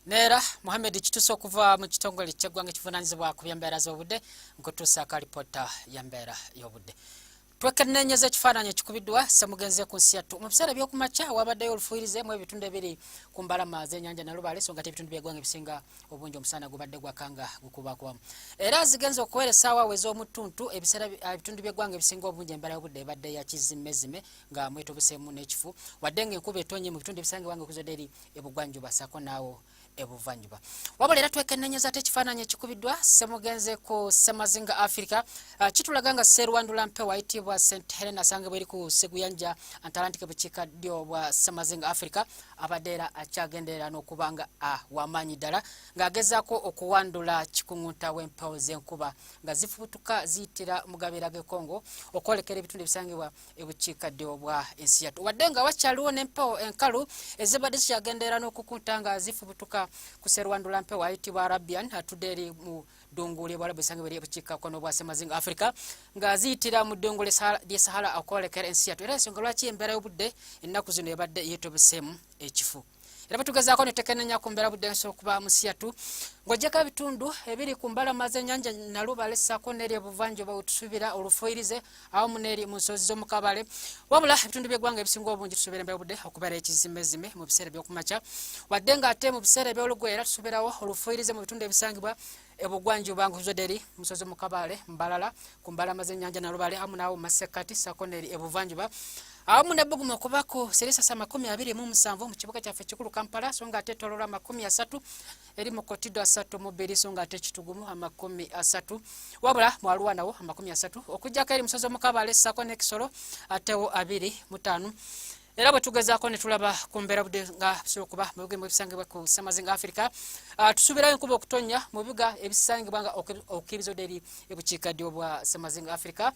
Nera Mohamed Kituso kuva mu kitongole ky'eggwanga ekivunanyizibwa ku by'embeera z'obudde nkutuusa kalipota y'embeera y'obudde. Twekennenyeza ekifaananyi ekikubiddwa ssemugenze ku nsi yattu mu biseera by'okumakya wabaddeyo olufuuyirize mu ebitundu ebiri ku mbalama z'ennyanja Nalubaale so nga ebitundu by'eggwanga ebisinga obungi omusana gubadde gwakanga gukubakubamu. Era zigenze okuwera essaawa ez'omutuntu ebitundu by'eggwanga ebisinga obungi embeera y'obudde ebadde ya kizimmezime nga mwetobeseemu n'ekifu wadde ng'enkuba etonye mu bitundu ebisinga eggwanga okuzadde eri ebugwanjuba ssaako naawo ebuvanjuba. Wabula era twekennenyeza ate ekifaananyi ekikubiddwa ssemugenze ku Ssemazinga Africa kitulaga nga Sserwandula Mpewo ayitibwa St Helena asangibwa eri ku Seguyanja Atlantic bukiikaddyo bwa Ssemazinga Africa abadde era akyagenderera n'okuba nga w'amaanyi ddala ng'agezaako okuwandula kikuŋŋunta w'empewo z'enkuba nga zifubutuka ziyitira mu gabeera g'e Congo okwolekera ebitundu ebisangibwa ebukiikaddyo bwa ensi yattu wadde nga wakyaliwo n'empewo enkalu ezibadde zikyagenderera n'okukunta nga zifubutuka ku Sserwandula Mpewo ayitibwa Arabian atudde eri mu ddungu ly'Ebwarabu esangibwa eri ebukiikakkono bwa Ssemazinga Africa nga ziyitira mu ddungu ly'e Sahara okwolekera ensi yattu era ensonga lwaki embeera y'obudde ennaku zino ebadde yeetobeseemu ekifu. Era batugezaako netekennenya ku mbeera budde okuba mu nsi yattu ng'oggyeko ebitundu ebiri ku mbalama z'ennyanja Nalubaale ssaako n'eri ebuvanjuba wetusuubira olufuuyirize awamu n'eri mu nsozi z'omukabale wabula ebitundu by'eggwanga ebisinga obungi tusuubira embeera budde okubeera ekizimmezime mu biseera by'okumakya wadde ng'ate mu biseera eby'olugwe era tusuubirawo olufuuyirize mu bitundu ebisangibwa ebugwanjuba nkuzadde eri mu nsozi z'omukabale Mbalala ku mbalama z'ennyanja Nalubaale awamu n'awo mu masekkati ssaako n'eri ebuvanjuba awamu n'ebbuguma okuba ku Serisasa 27 mu kibuga kyaffe ekikulu Kampala so nga ate Tororo 30 eri mu Kotido 32 so nga ate Kitugumu 30 wabula mu Arua nawo 30 okujjako eri musozi omukabale ssaako n'Ekisolo atewo 25 era bwe tugezaako ne tulaba ku mbeera budde nga bisobola okuba mu bibuga ebisangibwa ku Ssemazinga Africa tusuubirayo enkuba okutonya mu bibuga ebisangibwa nga okukiriza eri ebukiikaddyo bwa Ssemazinga Africa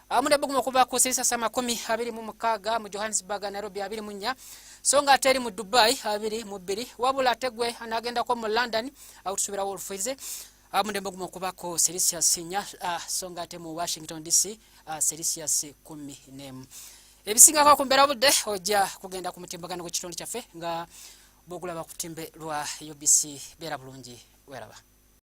amune buguma okuba ku Serisasa 26 mu Johannesburg Nairobi 24 so nga ate eri mu Dubai 22 wabula ate gwe anagendako mu London tusuubirawo olufuuyirize amune buguma okuba ku Celsius 4 so nga ate mu Washington DC Celsius 14 ebisingako ku mbeera budde ojja kugenda ku mutimbagano gw'ekitundu kyaffe nga bw'ogulaba ku timbe lwa UBC beera bulungi weraba.